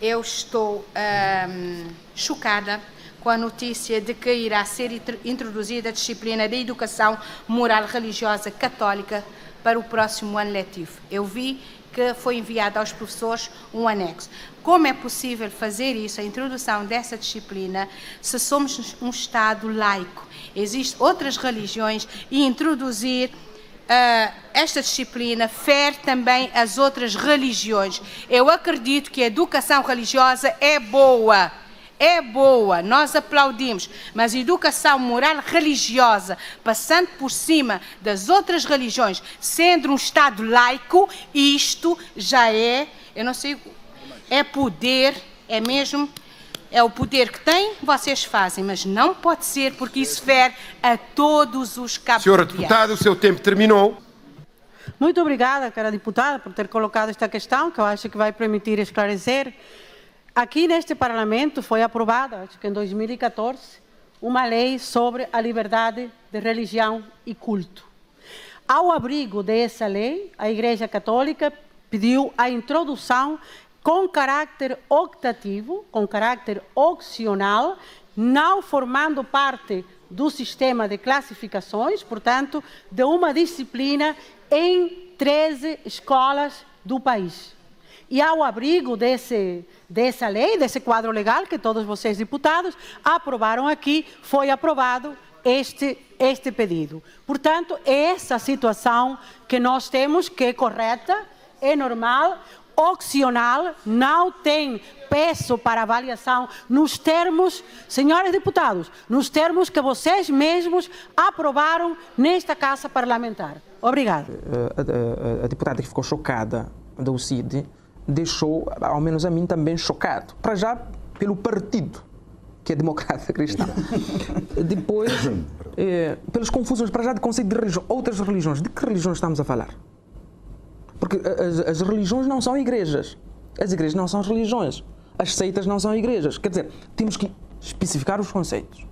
Eu estou chocada com a notícia de que irá ser introduzida a disciplina de Educação Moral Religiosa Católica para o próximo ano letivo. Eu vi que foi enviado aos professores um anexo. Como é possível fazer isso, a introdução dessa disciplina, se somos um Estado laico? Existem outras religiões e introduzir esta disciplina fere também as outras religiões. Eu acredito que a educação religiosa é boa, nós aplaudimos, mas a educação moral religiosa, passando por cima das outras religiões, sendo um Estado laico, isto já é, eu não sei, é poder, é mesmo, é o poder que tem, vocês fazem, mas não pode ser, porque isso fere a todos os cabo-verdianos. Senhora deputada, o seu tempo terminou. Muito obrigada, cara deputada, por ter colocado esta questão, que eu acho que vai permitir esclarecer. Aqui neste Parlamento foi aprovada, acho que em 2014, uma lei sobre a liberdade de religião e culto. Ao abrigo dessa lei, a Igreja Católica pediu a introdução com caráter optativo, com caráter opcional, não formando parte do sistema de classificações, portanto, de uma disciplina em 13 escolas do país. E ao abrigo dessa lei, desse quadro legal que todos vocês, deputados, aprovaram aqui, foi aprovado este pedido. Portanto, é essa situação que nós temos, que é correta, é normal, opcional, não tem peso para avaliação nos termos, senhores deputados, nos termos que vocês mesmos aprovaram nesta Casa Parlamentar. Obrigada. A deputada que ficou chocada da UCID deixou, ao menos a mim, também chocado. Para já, pelo partido, que é Democrata Cristã. Depois, pelas confusões, para já, de conceito de religião. Outras religiões. De que religiões estamos a falar? Porque as religiões não são igrejas. As igrejas não são religiões. As seitas não são igrejas. Quer dizer, temos que especificar os conceitos.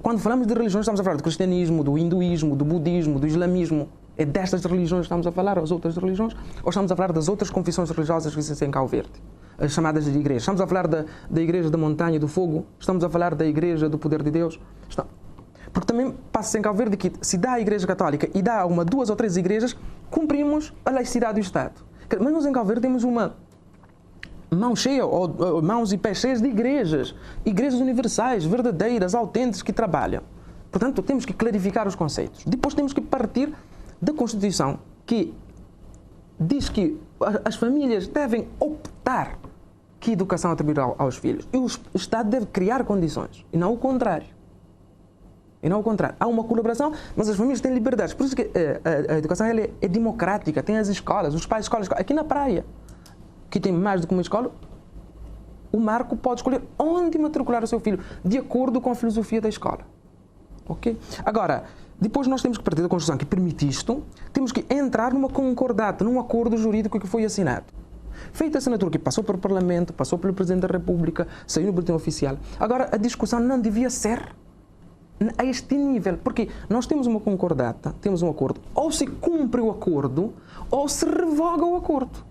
Quando falamos de religiões, estamos a falar do cristianismo, do hinduísmo, do budismo, do islamismo. É destas religiões que estamos a falar, as outras religiões? Ou estamos a falar das outras confissões religiosas que existem em Cabo Verde? As chamadas de igrejas. Estamos a falar da Igreja da Montanha e do Fogo? Estamos a falar da Igreja do Poder de Deus? Porque também passa-se em Cabo Verde que se dá a Igreja Católica e dá uma, duas ou três igrejas, cumprimos a laicidade do Estado. Mas nós em Cabo Verde temos uma mão cheia, ou mãos e pés cheias de igrejas universais, verdadeiras, autênticas, que trabalham. Portanto, temos que clarificar os conceitos. Depois temos que partir da Constituição, que diz que as famílias devem optar que educação atribuir aos filhos. E o Estado deve criar condições, e não o contrário. Há uma colaboração, mas as famílias têm liberdades. Por isso que a educação ela é democrática, tem as escolas, os pais escolas. Aqui na praia, que tem mais do que uma escola, o Marco pode escolher onde matricular o seu filho, de acordo com a filosofia da escola. Ok? Agora, depois nós temos que partir da Constituição que permite isto, temos que entrar numa concordata, num acordo jurídico que foi assinado. Feita a assinatura que passou pelo Parlamento, passou pelo Presidente da República, saiu no boletim oficial. Agora, a discussão não devia ser a este nível, porque nós temos uma concordata, temos um acordo, ou se cumpre o acordo, ou se revoga o acordo.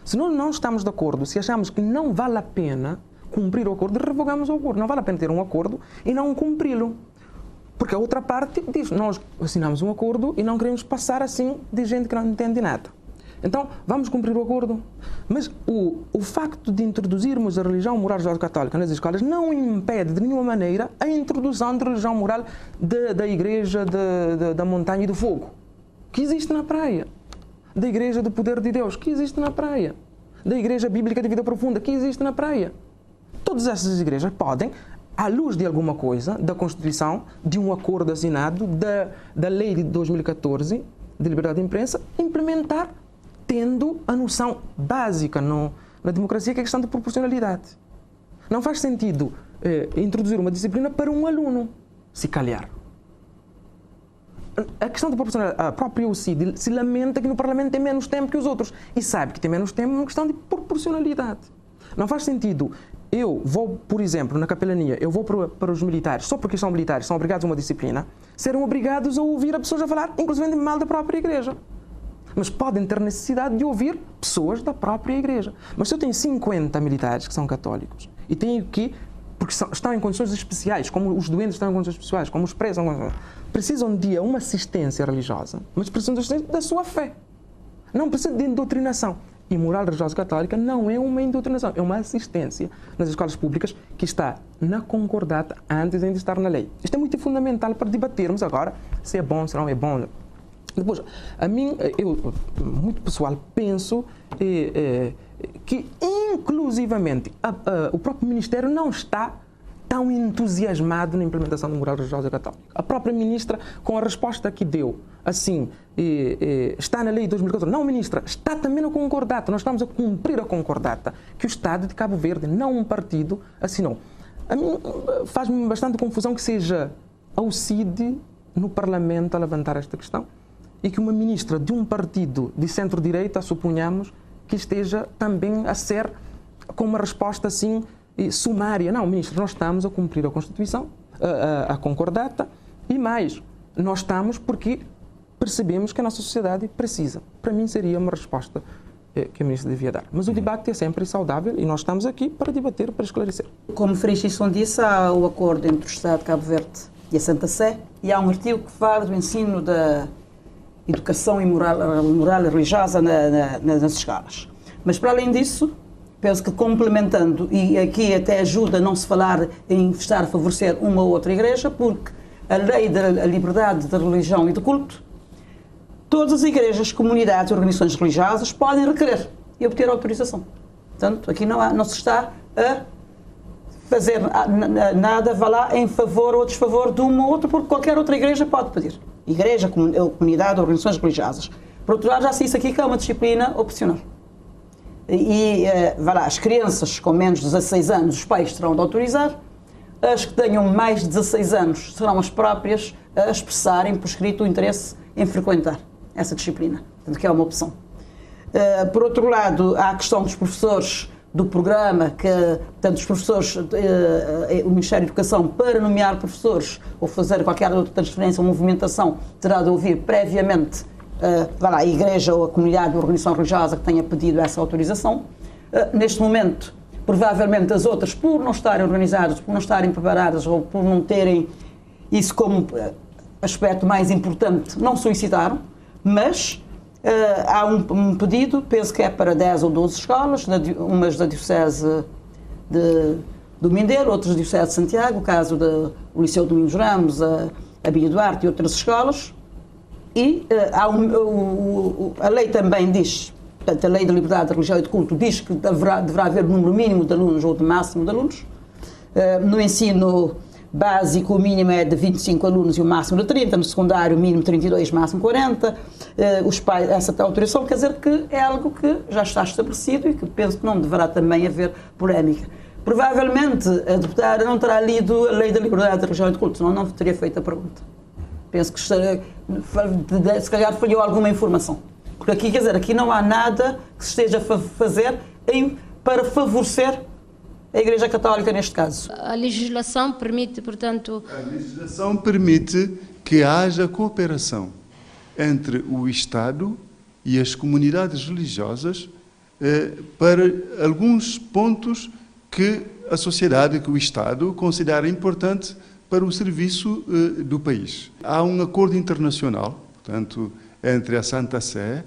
Se nós não estamos de acordo, se achamos que não vale a pena cumprir o acordo, revogamos o acordo. Não vale a pena ter um acordo e não cumpri-lo. Porque a outra parte diz, nós assinamos um acordo e não queremos passar assim de gente que não entende nada. Então, vamos cumprir o acordo. Mas o facto de introduzirmos a religião moral religiosa católica nas escolas não impede de nenhuma maneira a introdução de religião moral da Igreja da Montanha e do Fogo, que existe na praia. Da Igreja do Poder de Deus, que existe na praia. Da Igreja Bíblica de Vida Profunda, que existe na praia. Todas essas igrejas podem, à luz de alguma coisa, da Constituição, de um acordo assinado, da Lei de 2014, de liberdade de imprensa, implementar, tendo a noção básica na democracia, que é a questão da proporcionalidade. Não faz sentido introduzir uma disciplina para um aluno, se calhar. A questão da proporcionalidade, a própria UCID se lamenta que no Parlamento tem menos tempo que os outros e sabe que tem menos tempo, é uma questão de proporcionalidade. Não faz sentido. Eu vou, por exemplo, na capelania, eu vou para os militares, só porque são militares, são obrigados a uma disciplina, serem obrigados a ouvir as pessoas a falar, inclusive mal da própria igreja. mas podem ter necessidade de ouvir pessoas da própria igreja. Mas se eu tenho 50 militares que são católicos e tenho que, porque estão em condições especiais, como os doentes estão em condições especiais, como os presos, precisam de uma assistência religiosa, mas precisam da sua fé. Não precisam de doutrinação. E moral religiosa católica não é uma doutrinação, é uma assistência nas escolas públicas que está na concordata antes de estar na lei. Isto é muito fundamental para debatermos agora se é bom, se não é bom. Depois, a mim, eu, muito pessoal, penso que, inclusivamente, o próprio Ministério não está tão entusiasmado na implementação da moral religiosa católica. A própria ministra, com a resposta que deu, assim, está na lei de 2014. Não, ministra, está também na concordata. Nós estamos a cumprir a concordata que o Estado de Cabo Verde, não um partido, assinou. A mim faz-me bastante confusão que seja ao CID, no Parlamento, a levantar esta questão e que uma ministra de um partido de centro-direita, suponhamos, que esteja também a ser com uma resposta assim sumária. Não, ministro, nós estamos a cumprir a Constituição, a concordata, e mais, nós estamos porque percebemos que a nossa sociedade precisa. Para mim seria uma resposta que a ministra devia dar. Mas o debate é sempre saudável e nós estamos aqui para debater, para esclarecer. Como Freixo disse, há o acordo entre o Estado de Cabo Verde e a Santa Sé, e há um artigo que fala do ensino da educação e moral religiosa nas escolas. Mas, para além disso, penso que complementando, e aqui até ajuda a não se falar em estar a favorecer uma ou outra igreja, porque a lei da liberdade de religião e de culto, todas as igrejas, comunidades e organizações religiosas podem requerer e obter autorização. Portanto, aqui não se está a fazer nada, vá lá, em favor ou desfavor de uma ou outra, porque qualquer outra igreja pode pedir. Igreja, comunidade, organizações religiosas. Por outro lado, já se disse aqui que é uma disciplina opcional. E, vá lá, as crianças com menos de 16 anos, os pais terão de autorizar. As que tenham mais de 16 anos serão as próprias a expressarem por escrito o interesse em frequentar essa disciplina. Portanto, que é uma opção. Por outro lado, há a questão dos professores do programa, que tanto os professores, o Ministério da Educação, para nomear professores ou fazer qualquer outra transferência ou movimentação, terá de ouvir previamente a igreja ou a comunidade ou a organização religiosa que tenha pedido essa autorização. Neste momento, provavelmente as outras, por não estarem organizadas, por não estarem preparadas ou por não terem isso como aspecto mais importante, não solicitaram, mas há um pedido, penso que é para 10 ou 12 escolas, umas da Diocese do Mindelo, outras da Diocese de Santiago, o caso do Liceu Domingos Ramos, a Bia Duarte e outras escolas. E a lei também diz, portanto, a lei da liberdade de religião e de culto diz que deverá haver um número mínimo de alunos ou de máximo de alunos. No ensino básico, o mínimo é de 25 alunos e o máximo de 30, no secundário, o mínimo 32, máximo 40. Os pais, essa autorização quer dizer que é algo que já está estabelecido e que penso que não deverá também haver polémica. Provavelmente a deputada não terá lido a lei da liberdade de religião e de culto, senão não teria feito a pergunta. Penso que se calhar falhou alguma informação. Porque aqui, quer dizer, aqui não há nada que se esteja a fazer para favorecer a Igreja Católica neste caso. A legislação permite, portanto... A legislação permite que haja cooperação entre o Estado e as comunidades religiosas para alguns pontos que a sociedade, que o Estado considera importante para o serviço do país. Há um acordo internacional, portanto, entre a Santa Sé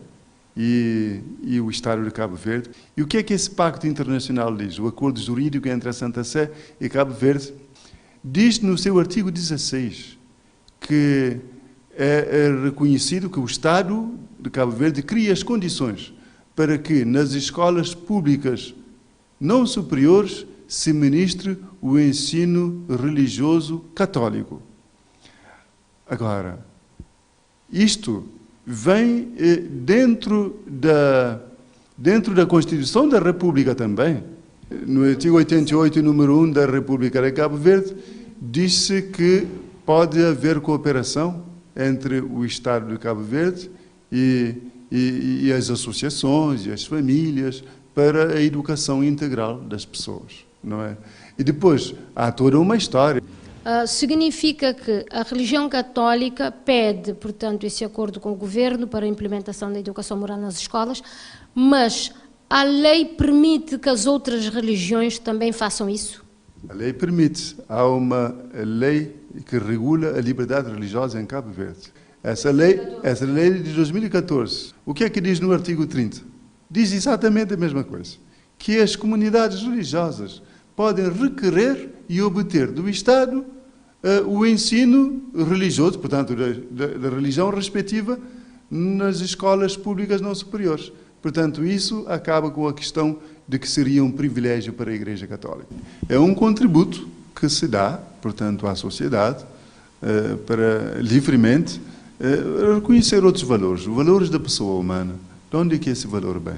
e o Estado de Cabo Verde. E o que é que esse pacto internacional diz? O acordo jurídico entre a Santa Sé e Cabo Verde diz no seu artigo 16 que é reconhecido que o Estado de Cabo Verde cria as condições para que nas escolas públicas não superiores se ministre o ensino religioso católico. Agora, isto vem dentro da Constituição da República também. No artigo 88, número 1 da República de Cabo Verde, diz-se que pode haver cooperação entre o Estado de Cabo Verde e as associações e as famílias para a educação integral das pessoas, não é? E depois, há toda uma história. significa que a religião católica pede, portanto, esse acordo com o governo para a implementação da educação moral nas escolas, mas a lei permite que as outras religiões também façam isso? A lei permite. Há uma lei que regula a liberdade religiosa em Cabo Verde. Essa lei de 2014. O que é que diz no artigo 30? Diz exatamente a mesma coisa. Que as comunidades religiosas podem requerer e obter do Estado o ensino religioso, portanto, da religião respectiva, nas escolas públicas não superiores. Portanto, isso acaba com a questão de que seria um privilégio para a Igreja Católica. É um contributo que se dá, portanto, à sociedade, para livremente reconhecer outros valores, os valores da pessoa humana. De onde é que esse valor vem?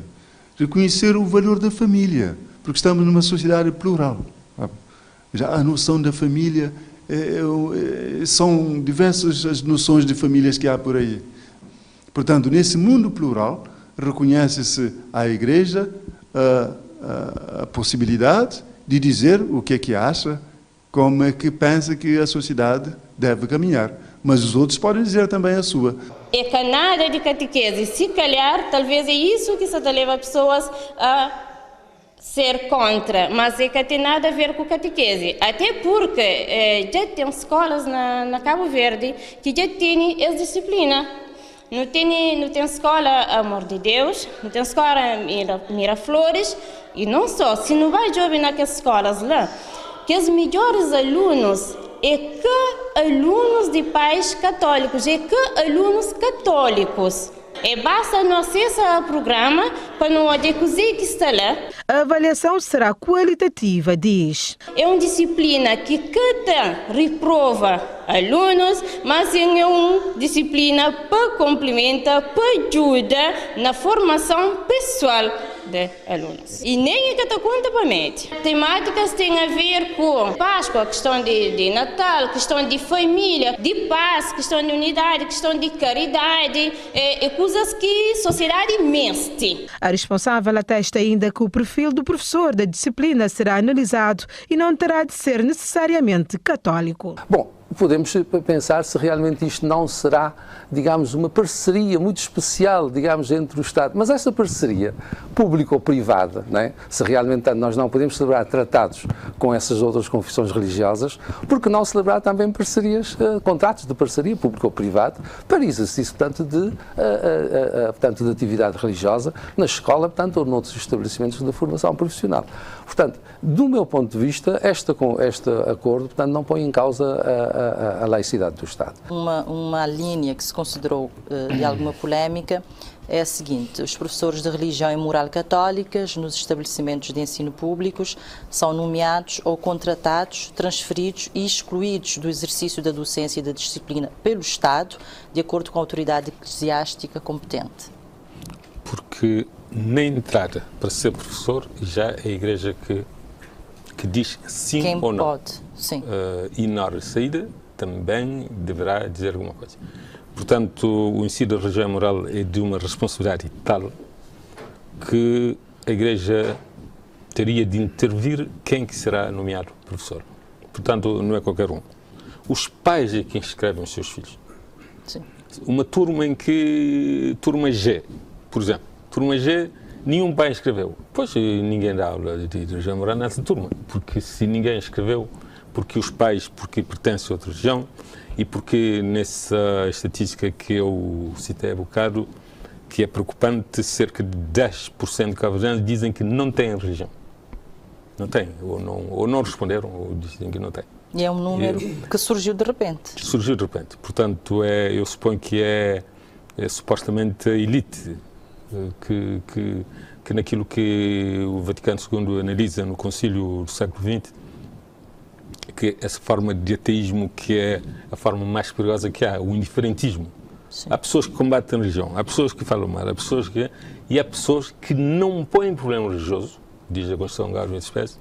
Reconhecer o valor da família, porque estamos numa sociedade plural. Já a noção da família, são diversas as noções de famílias que há por aí. Portanto, nesse mundo plural, reconhece-se à Igreja a possibilidade de dizer o que é que acha, como é que pensa que a sociedade deve caminhar. Mas os outros podem dizer também a sua. É que nada de catequese. Se calhar, talvez é isso que só leva pessoas a ser contra, mas é que tem nada a ver com catequese. Até porque já tem escolas na Cabo Verde que já têm essa disciplina. Não tem escola Amor de Deus, não tem escola Miraflores, e não só, se não vai jovem naquelas escolas lá, que os melhores alunos é que alunos de pais católicos, é que alunos católicos. Basta não acessar o programa para não adequar que está lá. A avaliação será qualitativa, diz. É uma disciplina que cada reprova alunos, mas é uma disciplina para complementar, para ajudar na formação pessoal de alunos. E nem é que está conta para mim. Temáticas têm a ver com Páscoa, questão de Natal, questão de família, de paz, questão de unidade, questão de caridade, coisas que a sociedade mente. A responsável atesta ainda que o perfil do professor da disciplina será analisado e não terá de ser necessariamente católico. Bom, podemos pensar se realmente isto não será, digamos, uma parceria muito especial, digamos, entre o Estado. Mas essa parceria pública ou privada, não é? Se realmente nós não podemos celebrar tratados com essas outras confissões religiosas, por que não celebrar também parcerias, contratos de parceria pública ou privada para exercício, portanto, de atividade religiosa na escola, portanto, ou noutros estabelecimentos de formação profissional. Portanto, do meu ponto de vista, este acordo, portanto, não põe em causa a laicidade do Estado. Uma linha que se considerou de alguma polémica é a seguinte: os professores de religião e moral católicas nos estabelecimentos de ensino públicos são nomeados ou contratados, transferidos e excluídos do exercício da docência e da disciplina pelo Estado, de acordo com a autoridade eclesiástica competente. Porque na entrada para ser professor já é a Igreja que diz sim Quem ou não. pode, sim. E na hora de saída também deverá dizer alguma coisa. Portanto, o ensino da religião e moral é de uma responsabilidade tal que a Igreja teria de intervir quem que será nomeado professor. Portanto, não é qualquer um. Os pais é quem escrevem os seus filhos. Sim. Uma turma em que... Turma G, por exemplo. Turma G, nenhum pai escreveu. Pois ninguém dá aula de religião moral nessa turma. Porque se ninguém escreveu, porque os pais, porque pertencem a outra religião, e porque nessa estatística que eu citei há bocado, que é preocupante, cerca de 10% de cabo-verdianos dizem que não têm religião. Não têm, ou não responderam, ou dizem que não têm. E é um número que surgiu de repente. Surgiu de repente. Portanto, eu suponho que é supostamente a elite que naquilo que o Vaticano II analisa no Concílio do século XX, que essa forma de ateísmo que é a forma mais perigosa que há, o indiferentismo. Sim. Há pessoas que combatem a religião, há pessoas que falam mal, e há pessoas que não põem problema religioso, diz a Constituição Gaudium et Spes,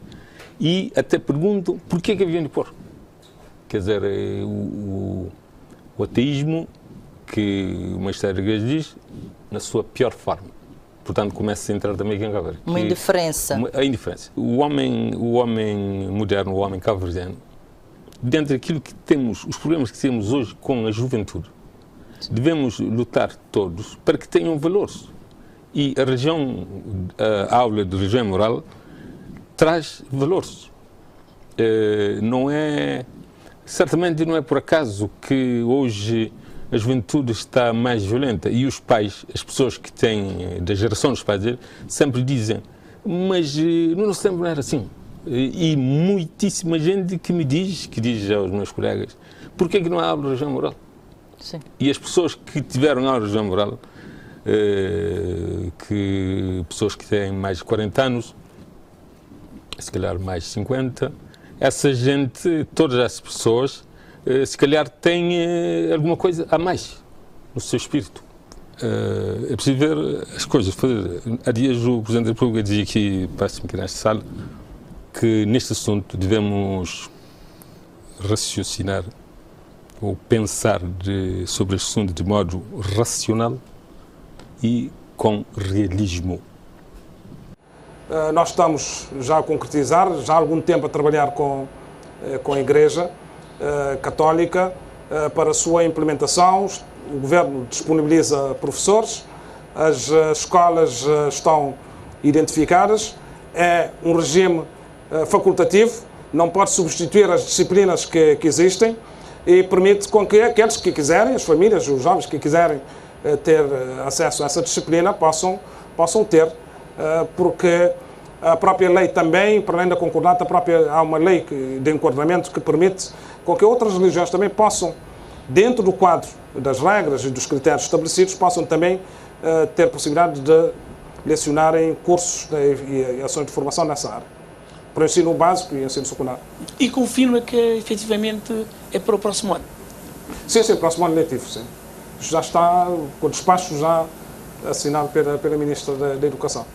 e até perguntam porquê que haviam de pôr. Quer dizer, o ateísmo, que o Magistério da Igreja diz, na sua pior forma. Portanto, começa a entrar também aqui em Cabo Verde. Uma indiferença. A indiferença. O homem moderno, o homem cabo-verdiano, dentro daquilo que temos, os problemas que temos hoje com a juventude, devemos lutar todos para que tenham valores. E a aula de religião e moral traz valores. Certamente não é por acaso que hoje a juventude está mais violenta e os pais, as pessoas que têm, da geração dos pais dele, sempre dizem, mas no nosso tempo não era assim. E muitíssima gente que diz aos meus colegas, porquê que não há aula de religião e moral? Sim. E as pessoas que tiveram aula de religião e moral, pessoas que têm mais de 40 anos, se calhar mais de 50, essa gente, todas essas pessoas, se calhar têm alguma coisa a mais no seu espírito. É preciso ver as coisas. Há dias o Presidente da República dizia aqui, parece-me que nesta sala, que neste assunto devemos raciocinar ou pensar sobre este assunto de modo racional e com realismo. Nós estamos já a concretizar, já há algum tempo a trabalhar com a Igreja Católica para a sua implementação. O Governo disponibiliza professores, as escolas estão identificadas, é um regime facultativo, não pode substituir as disciplinas que existem e permite com que aqueles que quiserem, as famílias, os jovens que quiserem ter acesso a essa disciplina possam ter, porque a própria lei também, para além da concordata, há uma lei de enquadramento que permite com que outras religiões também possam, dentro do quadro das regras e dos critérios estabelecidos, possam também ter possibilidade de lecionarem cursos e ações de formação nessa área, para o ensino básico e ensino secundário. E confirma que efetivamente é para o próximo ano? Sim, próximo ano letivo, sim. Já está com o despacho já assinado pela Ministra da Educação.